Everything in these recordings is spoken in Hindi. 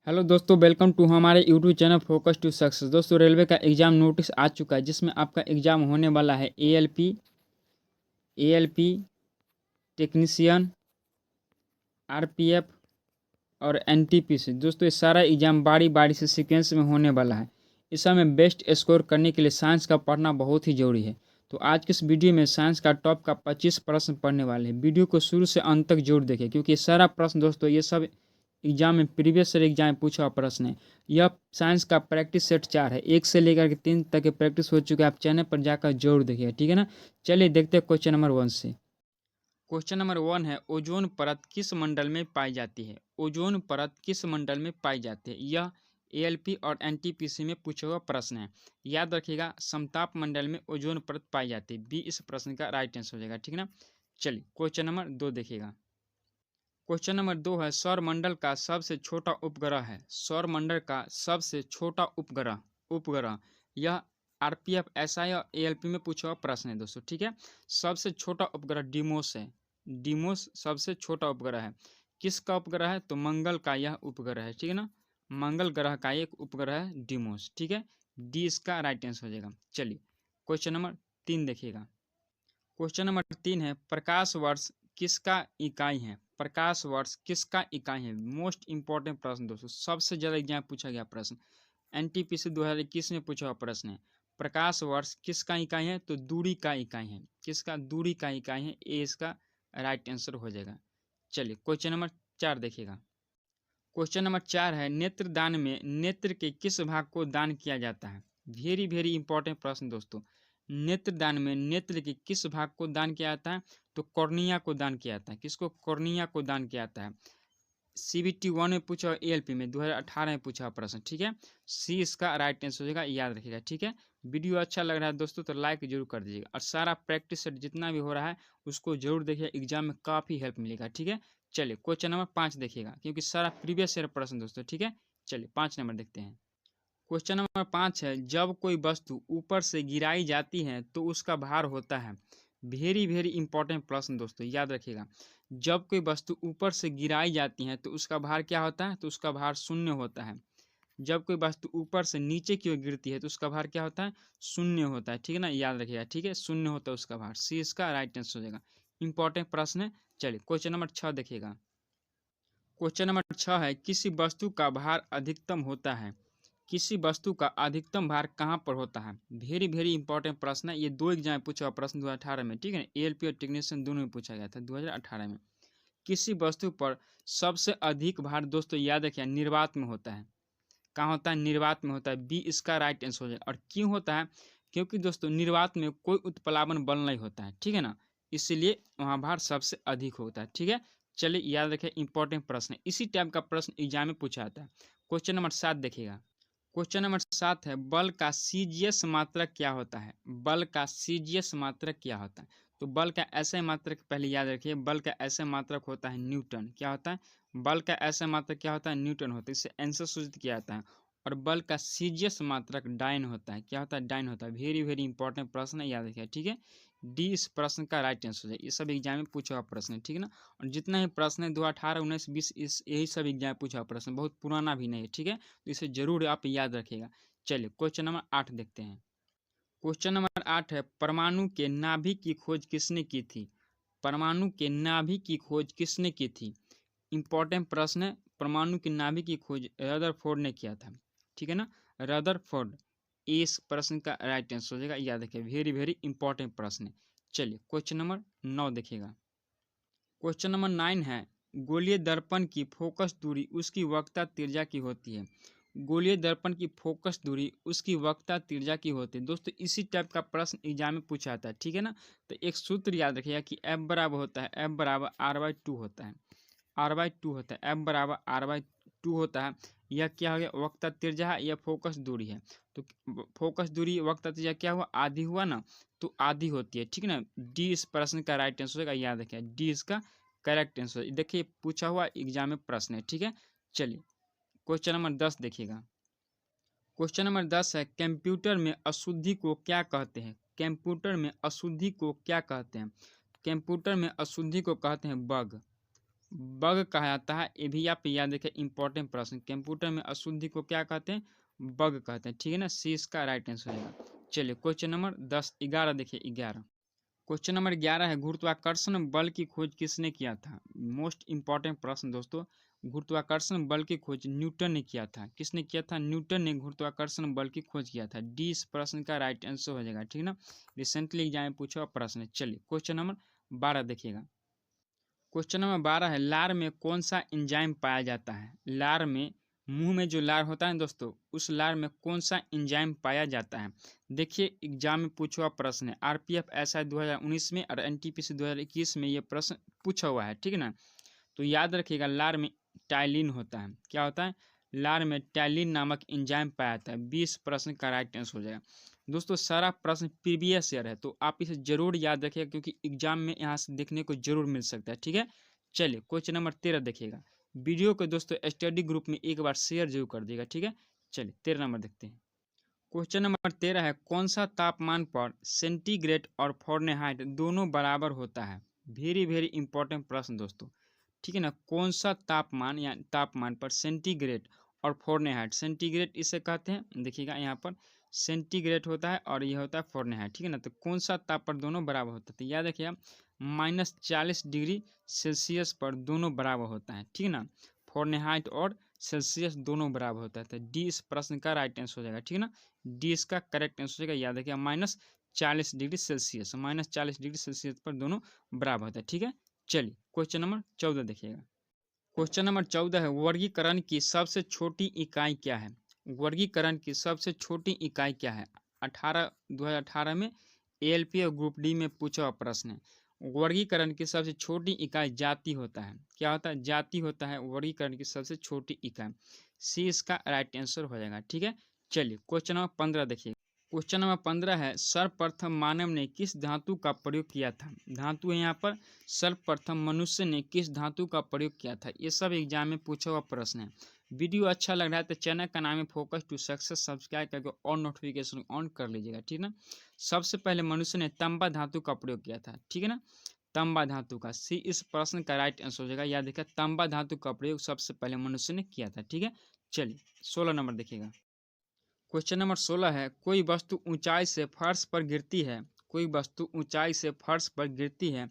हेलो दोस्तों, वेलकम टू हमारे YouTube channel Focus to Success. दोस्तों, रेलवे का एग्ज़ाम नोटिस आ चुका है जिसमें आपका एग्ज़ाम होने वाला है एएलपी टेक्नीशियन, आरपीएफ और एनटीपीसी। दोस्तों, ये सारा एग्ज़ाम बारी बारी से सीक्वेंस में होने वाला है। इस समय बेस्ट स्कोर करने के लिए साइंस का पढ़ना बहुत ही ज़रूरी है। तो आज के इस वीडियो में साइंस का टॉप का 25 प्रश्न पढ़ने वाले हैं। वीडियो को शुरू से अंत तक जरूर देखें, क्योंकि ये सारा प्रश्न दोस्तों ये सब एग्जाम में प्रीवियस ईयर एग्जाम में पूछा हुआ प्रश्न है। यह साइंस का प्रैक्टिस सेट 4 है, 1 से लेकर के 3 तक की प्रैक्टिस हो चुकी है। आप चैनल पर जाकर जरूर देखिए, ठीक है ना। चलिए देखते हैं क्वेश्चन नंबर 1 से। क्वेश्चन नंबर 1 है, ओजोन परत किस मंडल में पाई जाती है? ओजोन परत किस मंडल में पाई जाती है? यह एएलपी और एनटीपीसी में पूछा हुआ प्रश्न है। याद रखिएगा, समताप मंडल में ओजोन परत पाई जाती है। बी इस प्रश्न का राइट आंसर हो जाएगा, ठीक है ना। चलिए क्वेश्चन नंबर 2 देखिएगा। क्वेश्चन नंबर 2 है, सौर मंडल का सबसे छोटा उपग्रह है। सौर मंडल का सबसे छोटा उपग्रह उपग्रह यह आरपीएफ एसआई और एएलपी में पूछा हुआ प्रश्न है दोस्तों, ठीक है। सबसे छोटा उपग्रह डिमोस है। डिमोस सबसे छोटा उपग्रह है। किसका उपग्रह है? तो मंगल का यह उपग्रह है, ठीक है ना। मंगल ग्रह का एक उपग्रह है डिमोस, ठीक है। डी इसका राइट आंसर हो जाएगा। चलिए क्वेश्चन नंबर 3 देखिएगा। क्वेश्चन नंबर 3 है, प्रकाश वर्ष किसका इकाई है? प्रकाश वर्ष किसका इकाई है? मोस्ट इंपॉर्टेंट प्रश्न दोस्तों, सबसे ज्यादा एग्जाम पूछा गया प्रश्न। एनटीपीसी 2021 में पूछा हुआ प्रश्न है। प्रकाश वर्ष किसका इकाई है? तो दूरी का इकाई है। किसका? दूरी का इकाई है। ए इसका राइट आंसर हो जाएगा। चलिए क्वेश्चन नंबर 4 देखिएगा। क्वेश्चन नंबर 4 है, नेत्र दान में नेत्र के किस भाग को दान किया जाता है? वेरी वेरी इंपॉर्टेंट प्रश्न दोस्तों। नेत्र दान में नेत्र के किस भाग को दान किया जाता है? तो कॉर्निया को दान किया जाता है। किसको? कॉर्निया को दान किया जाता है। सीबीटी 1 में पूछा, एएलपी में 2018 में पूछा प्रश्न, ठीक है। सी इसका राइट आंसर हो जाएगा, याद रखिएगा, ठीक है। वीडियो अच्छा लग रहा है दोस्तों तो लाइक जरूर कर दीजिएगा, और सारा प्रैक्टिस सेट जितना भी हो रहा है उसको जरूर देखिए, एग्जाम में काफ़ी हेल्प मिलेगा, ठीक है। चलिए क्वेश्चन नंबर 5 देखिएगा, क्योंकि सारा प्रीवियस ईयर प्रश्न दोस्तों, ठीक है। चलिए 5 नंबर देखते हैं। क्वेश्चन नंबर 5 है, जब कोई वस्तु ऊपर से गिराई जाती है तो उसका भार होता है। वेरी वेरी इंपॉर्टेंट प्रश्न दोस्तों, याद रखिएगा। जब कोई वस्तु ऊपर से गिराई जाती है तो उसका भार क्या होता है? तो उसका भार शून्य होता है। जब कोई वस्तु ऊपर से नीचे की ओर गिरती है तो उसका भार क्या होता है? शून्य होता है, ठीक है ना, याद रखिएगा, ठीक है। शून्य होता है उसका भार। सी इसका राइट आंसर हो जाएगा। इंपॉर्टेंट प्रश्न है। चलिए क्वेश्चन नंबर 6 देखिएगा। क्वेश्चन नंबर 6 है, किसी वस्तु का भार अधिकतम होता है। किसी वस्तु का अधिकतम भार कहाँ पर होता है? वेरी वेरी इंपॉर्टेंट प्रश्न है। ये 2 एग्जाम में पूछा हुआ प्रश्न 2018 में, ठीक है। एएलपी और टेक्नीशियन दोनों में पूछा गया था 2018 में। किसी वस्तु पर सबसे अधिक भार दोस्तों, याद रखिए, निर्वात में होता है। कहाँ होता है? निर्वात में होता है। बी इसका राइट आंसर हो जाएगा। और क्यों होता है? क्योंकि दोस्तों निर्वात में कोई उत्प्लावन बल नहीं होता है, ठीक है ना। इसलिए वहाँ भार सबसे अधिक होता है, ठीक है। चलिए याद रखिए, इंपॉर्टेंट प्रश्न है। इसी टाइप का प्रश्न एग्जाम में पूछा जाता है। क्वेश्चन नंबर 7 देखिएगा। क्वेश्चन नंबर 7 है, बल का सीजीएस मात्रक क्या होता है? बल का सीजीएस मात्रक क्या होता है? तो बल का ऐसे मात्रक पहले याद रखिए, बल का ऐसे मात्रक होता है न्यूटन। क्या होता है? बल का ऐसे मात्रक क्या होता है? न्यूटन होता है। इससे आंसर सूचित किया जाता है। और बल का सीजीएस मात्रक डाइन होता है। क्या होता है? डाइन होता है। वेरी वेरी इंपॉर्टेंट प्रश्न है, याद रखिए, ठीक है। डी इस प्रश्न का राइट आंसर है। ये सब एग्जाम में पूछा हुआ प्रश्न है, ठीक है ना। और जितना ही प्रश्न है 2018, 19, 20 इस यही सब एग्जाम में पूछा हुआ प्रश्न, बहुत पुराना भी नहीं है, ठीक है। तो इसे जरूर आप याद रखिएगा। चलिए क्वेश्चन नंबर 8 देखते हैं। क्वेश्चन नंबर 8 है, परमाणु के नाभिक की खोज किसने की थी? परमाणु के नाभिक की खोज किसने की थी? इंपॉर्टेंट प्रश्न है। परमाणु के नाभिक की खोज रदरफोर्ड ने किया था, ठीक है ना। रदरफोर्ड, इस प्रश्न का राइट आंसर हो जाएगा, याद रखिए। वेरी वेरी इंपॉर्टेंट प्रश्न है। चलिए क्वेश्चन नंबर 9 देखिएगा। क्वेश्चन नंबर 9 है, गोलीय दर्पण की फोकस दूरी उसकी वक्रता त्रिज्या की होती है। गोलीय दर्पण की फोकस दूरी उसकी वक्रता त्रिज्या की होती है। दोस्तों इसी टाइप का प्रश्न एग्जाम में पूछा जाता है, ठीक है ना। तो एक सूत्र याद रखिएगा कि एफ बराबर होता है, एफ बराबर आर बाई टू होता है। आर बाई टू होता है, एफ बराबर आर बाई टू होता है। यह क्या हो गया? वक्रता त्रिज्या है, यह फोकस दूरी है। तो फोकस दूरी वक्रता त्रिज्या क्या हुआ? आधी हुआ ना, तो आधी होती है, ठीक है ना। डी इस प्रश्न का राइट आंसर होगा, याद रखिए, डी इसका करेक्ट आंसर। देखिए पूछा हुआ एग्जाम में प्रश्न है, ठीक है। चलिए क्वेश्चन नंबर 10 देखिएगा। क्वेश्चन नंबर 10 है, कंप्यूटर में अशुद्धि को क्या कहते हैं? कंप्यूटर में अशुद्धि को क्या कहते हैं? कंप्यूटर में अशुद्धि को कहते हैं बग। बग कहा जाता है, ये भी आप याद रखें, इंपॉर्टेंट प्रश्न। कंप्यूटर में अशुद्धि को क्या कहते हैं? बग कहते हैं, ठीक है ना। सी इसका राइट आंसर होगा। चलिए क्वेश्चन नंबर 11 देखिए 11। क्वेश्चन नंबर 11 है, गुरुत्वाकर्षण बल की खोज किसने किया था? मोस्ट इंपॉर्टेंट प्रश्न दोस्तों। गुरुत्वाकर्षण बल की खोज न्यूटन ने किया था। किसने किया था? न्यूटन ने गुरुत्वाकर्षण बल की खोज किया था। डी इस प्रश्न का राइट आंसर हो जाएगा, ठीक है ना। रिसेंटली एग्जाम में पूछा हुआ प्रश्न है। चलिए क्वेश्चन नंबर 12 देखिएगा। क्वेश्चन नंबर 12 है, लार में कौन सा एंजाइम पाया जाता है? लार में, मुंह में जो लार होता है दोस्तों, उस लार में कौन सा एंजाइम पाया जाता है? देखिए एग्जाम में पूछा हुआ प्रश्न है। आरपीएफ एसआई 2019 में और एनटीपीसी 2021 में ये प्रश्न पूछा हुआ है, ठीक है ना। तो याद रखिएगा, लार में टाइलिन होता है। क्या होता है? लार में टाइलिन नामक एंजाइम पाया जाता है। 20 प्रश्न का राइट आंसर हो जाएगा। दोस्तों सारा प्रश्न प्रीवियस ईयर है, तो आप इसे जरूर याद रखिएगा, क्योंकि एग्जाम में यहाँ से देखने को जरूर मिल सकता है, ठीक है। चलिए क्वेश्चन नंबर 13 देखिएगा। वीडियो को दोस्तों स्टडी ग्रुप में एक बार शेयर जरूर कर दिएगा, ठीक है। चलिए 13 नंबर देखते हैं। क्वेश्चन नंबर 13 है, कौन सा तापमान पर सेंटीग्रेड और फ़ारेनहाइट दोनों बराबर होता है? वेरी वेरी इंपॉर्टेंट प्रश्न दोस्तों, ठीक है ना। कौन सा तापमान या तापमान पर सेंटीग्रेड और फ़ारेनहाइट, सेंटीग्रेड इसे कहते हैं, देखिएगा यहाँ पर सेंटीग्रेड होता है और यह होता है फ़ारेनहाइट, ठीक है ना। तो कौन सा ताप पर दोनों बराबर होता है? तो याद रखिए, -40 डिग्री सेल्सियस पर दोनों बराबर होता है, ठीक है ना। फ़ारेनहाइट और सेल्सियस दोनों बराबर होता है। तो डी इस प्रश्न का राइट आंसर हो जाएगा, ठीक है ना। डी इसका करेक्ट आंसर हो जाएगा। याद रखिए, -40 डिग्री सेल्सियस, -40 डिग्री सेल्सियस पर दोनों बराबर होता है, ठीक है। चलिए क्वेश्चन नंबर 14 देखिएगा। क्वेश्चन नंबर 14 है, वर्गीकरण की सबसे छोटी इकाई क्या है? वर्गीकरण की सबसे छोटी इकाई क्या है? 2018 में एएलपी और ग्रुप डी में पूछा हुआ प्रश्न है। वर्गीकरण की सबसे छोटी इकाई जाति होता है। क्या होता है? जाति होता है वर्गीकरण की सबसे छोटी इकाई। सी इसका राइट आंसर हो जाएगा, ठीक है। चलिए क्वेश्चन नंबर 15 देखिए। क्वेश्चन नंबर 15 है, सर्वप्रथम मानव ने किस धातु का प्रयोग किया था? धातु है यहाँ पर, सर्वप्रथम मनुष्य ने किस धातु का प्रयोग किया था? ये सब एग्जाम में पूछा हुआ प्रश्न है। वीडियो अच्छा लग रहा है तो चैनल का नाम है फोकस टू सक्सेस, सब्सक्राइब करके और नोटिफिकेशन ऑन कर लीजिएगा, ठीक है ना। सबसे पहले मनुष्य ने तांबा धातु का प्रयोग किया था, ठीक है ना। तांबा धातु का, सी इस प्रश्न का राइट आंसर हो जाएगा। याद रखिए, तांबा धातु का प्रयोग सबसे पहले मनुष्य ने किया था, ठीक है। चलिए 16 नंबर देखिएगा। क्वेश्चन नंबर 16 है, कोई वस्तु ऊंचाई से फर्श पर गिरती है। कोई वस्तु ऊंचाई से फर्श पर गिरती है,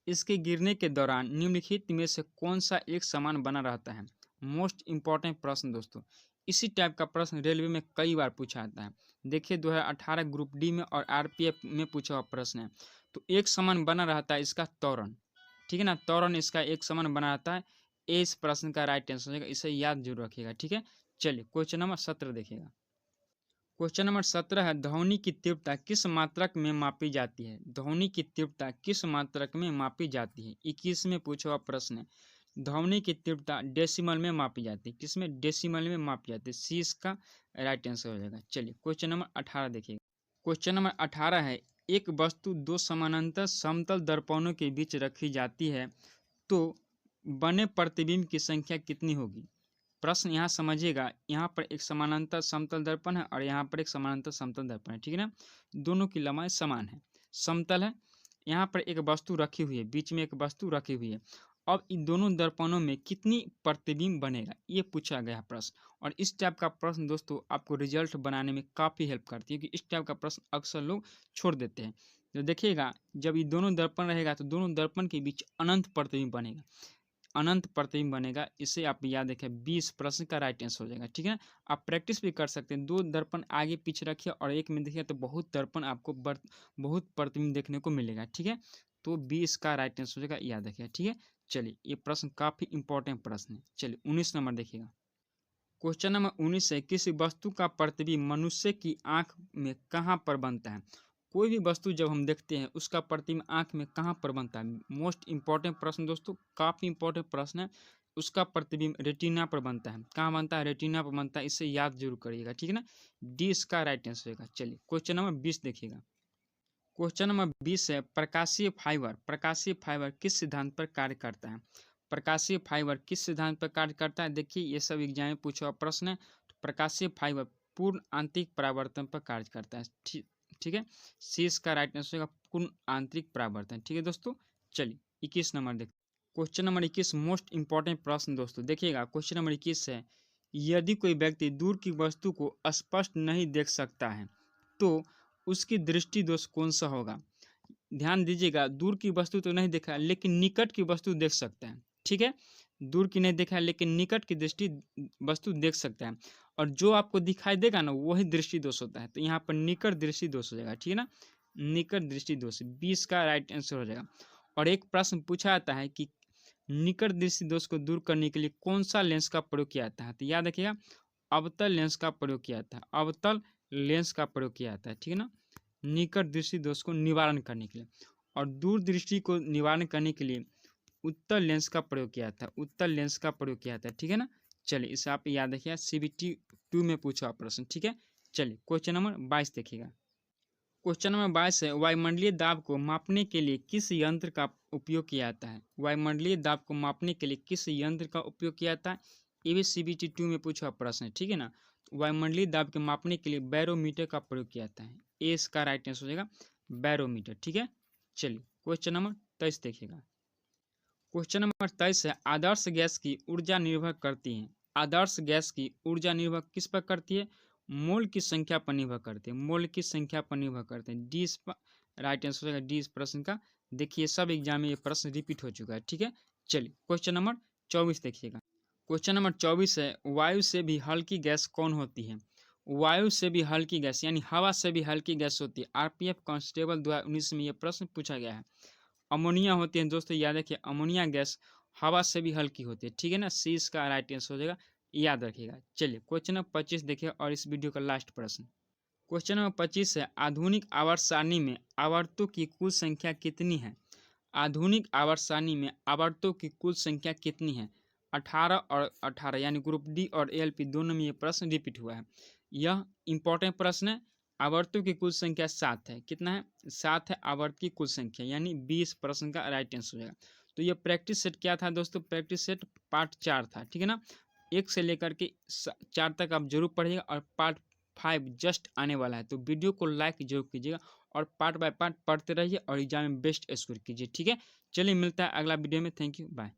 इसके गिरने के दौरान निम्नलिखित में से कौन सा एक समान बना रहता है? मोस्ट इंपॉर्टेंट प्रश्न दोस्तों। इसी टाइप का प्रश्न रेलवे में कई बार पूछा जाता है। देखिए 2018 ग्रुप डी में और आरपीएफ में पूछा हुआ प्रश्न है। तो एक समान बना रहता है इसका त्वरण, ठीक है ना। त्वरण इसका एक समान बना रहता है। ए इस प्रश्न का राइट आंसर हो जाएगा, इसे याद जरूर रखिएगा, ठीक है। चलिए क्वेश्चन नंबर 17 देखिएगा। क्वेश्चन नंबर 17 है, ध्वनि की तीव्रता किस मात्रक में मापी जाती है? ध्वनि की तीव्रता किस मात्रक में मापी जाती है? 21 में पूछा हुआ प्रश्न है। ध्वनि की तीव्रता डेसिमल में मापी जाती है। किसमें? डेसिमल में मापी जाती है। सी इसका राइट आंसर हो जाएगा। चलिए क्वेश्चन नंबर 18 देखिए। क्वेश्चन नंबर 18 है, एक वस्तु दो समानांतर समतल दर्पणों के बीच रखी जाती है तो बने प्रतिबिंब की संख्या कितनी होगी? प्रश्न यहाँ समझिएगा, यहाँ पर एक समानांतर समतल दर्पण है और यहाँ पर एक समानांतर समतल दर्पण है, ठीक है ना। दोनों की लंबाई समान है, समतल है। यहाँ पर एक वस्तु रखी हुई है, बीच में एक वस्तु रखी हुई है। अब इन दोनों दर्पणों में कितनी प्रतिबिंब बनेगा, ये पूछा गया प्रश्न। और इस टाइप का प्रश्न दोस्तों आपको रिजल्ट बनाने में काफ़ी हेल्प करती है, क्योंकि इस टाइप का प्रश्न अक्सर लोग छोड़ देते हैं। तो देखिएगा, जब ये दोनों दर्पण रहेगा तो दोनों दर्पण के बीच अनंत प्रतिबिंब बनेगा, अनंत प्रतिबिंब बनेगा। इसे आप याद रखें, 20 प्रश्न का राइट आंसर हो जाएगा, ठीक है। आप प्रैक्टिस भी कर सकते हैं। दो दर्पण आगे पीछे रखिए और एक में देखिए तो बहुत दर्पण आपको बहुत प्रतिबिंब देखने को मिलेगा, ठीक है। तो 20 का राइट आंसर हो जाएगा, याद रखिए, ठीक है। चलिए ये प्रश्न काफ़ी इंपॉर्टेंट प्रश्न है। चलिए 19 नंबर देखिएगा। क्वेश्चन नंबर 19 है, किसी वस्तु का प्रतिबिंब मनुष्य की आंख में कहाँ पर बनता है? कोई भी वस्तु जब हम देखते हैं उसका प्रतिबिंब आंख में कहाँ पर बनता है? मोस्ट इंपॉर्टेंट प्रश्न दोस्तों, काफ़ी इंपॉर्टेंट प्रश्न है। उसका प्रतिबिंब रेटिना पर बनता है। कहाँ बनता है? रेटिना पर बनता है। इसे याद जरूर करिएगा, ठीक है ना। डी इसका राइट आंसर होगा। चलिए क्वेश्चन नंबर 20 देखिएगा। क्वेश्चन नंबर 20 है, प्रकाशीय फाइबर, प्रकाशीय फाइबर किस सिद्धांत पर कार्य करता है? प्रकाशीय फाइबर किस सिद्धांत पर कार्य करता है? देखिए ये सब एग्जाम में पूछा हुआ प्रश्न है। तो प्रकाशीय फाइबर पूर्ण आंतरिक परावर्तन पर कार्य करता है, ठीक है। सी इसका राइट आंसर होगा पूर्ण आंतरिक परावर्तन, ठीक है दोस्तों। चलिए 21 नंबर देखते हैं। क्वेश्चन नंबर 21 मोस्ट इंपॉर्टेंट प्रश्न दोस्तों, देखिएगा क्वेश्चन नंबर 21 है, यदि कोई व्यक्ति दूर की वस्तु को स्पष्ट नहीं देख सकता है तो उसकी दृष्टि दोष कौन सा होगा। ध्यान दीजिएगा, दूर की वस्तु तो नहीं देखा लेकिन निकट की वस्तु देख सकता है, ठीक है। दूर की नहीं देखा है लेकिन निकट की दृष्टि वस्तु देख सकता है, और जो आपको दिखाई देगा ना वही दृष्टि दोष होता है। तो यहाँ पर निकट दृष्टि दोष हो जाएगा, ठीक है ना, निकट दृष्टि दोष 20 का राइट आंसर हो जाएगा। और एक प्रश्न पूछा जाता है कि निकट दृष्टि दोष को दूर करने के लिए कौन सा लेंस का प्रयोग किया जाता है। तो याद रखिएगा, अवतल लेंस का प्रयोग किया जाता है, अवतल लेंस का प्रयोग किया जाता है, ठीक है ना, निकट दृष्टि दोष को निवारण करने के लिए। और दूर दृष्टि को निवारण करने के लिए उत्तल लेंस का प्रयोग किया था, उत्तल लेंस का प्रयोग किया था, ठीक है ना। चलिए इसे आप याद रखिए, CBT 2 में पूछा प्रश्न, ठीक है। चलिए क्वेश्चन नंबर 22 देखिएगा। क्वेश्चन नंबर 22 है, वायुमंडलीय दाब को मापने के लिए किस यंत्र का उपयोग किया जाता है। वायुमंडलीय दाब को मापने के लिए किस यंत्र का उपयोग किया जाता है, ये भी CBT 2 में पूछा प्रश्न है, ठीक है ना। वायुमंडलीय दाब के मापने के लिए बैरोमीटर का प्रयोग किया जाता है, ए इसका राइट आंसर हो जाएगा बैरोमीटर, ठीक है। चलिए क्वेश्चन नंबर 23 देखिएगा। क्वेश्चन नंबर 23 है, आदर्श गैस की ऊर्जा निर्भर करती है। आदर्श गैस की ऊर्जा निर्भर किस पर करती है, मोल की संख्या पर निर्भर करती है, मोल की संख्या पर निर्भर करते हैं। डी इस पर राइट आंसर हो जाएगा, डी इस प्रश्न का। देखिए सब एग्जाम में ये प्रश्न रिपीट हो चुका है, ठीक है। चलिए क्वेश्चन नंबर 24 देखिएगा। क्वेश्चन नंबर 24 है, वायु से भी हल्की गैस कौन होती है। वायु से भी हल्की गैस यानी हवा से भी हल्की गैस होती है। RPF कांस्टेबल 2019 में यह प्रश्न पूछा गया है। अमोनिया होती है दोस्तों, याद रखिए अमोनिया गैस हवा से भी हल्की होती है, ठीक है ना, सी इसका राइट आंसर हो जाएगा, याद रखिएगा। चलिए क्वेश्चन नंबर 25 देखिए और इस वीडियो का लास्ट प्रश्न। क्वेश्चन नंबर 25 है, आधुनिक आवर्त सारणी में आवर्तों की कुल संख्या कितनी है। आधुनिक आवर्त सारणी में आवर्तों की कुल संख्या कितनी है। 18 और 18 यानी ग्रुप डी और ALP दोनों में ये प्रश्न रिपीट हुआ है। यह इंपॉर्टेंट प्रश्न है। आवर्तों की कुल संख्या 7 है, कितना है 7 है आवर्त की कुल संख्या, यानी 20 प्रश्न का राइट आंसर हो जाएगा। तो ये प्रैक्टिस सेट क्या था दोस्तों, प्रैक्टिस सेट पार्ट 4 था, ठीक है ना। 1 से लेकर के 4 तक आप जरूर पढ़िएगा, और पार्ट 5 जस्ट आने वाला है, तो वीडियो को लाइक जरूर कीजिएगा और पार्ट बाय पार्ट पढ़ते रहिए और एग्जाम में बेस्ट स्कोर कीजिए, ठीक है। चलिए मिलता है अगला वीडियो में, थैंक यू, बाय।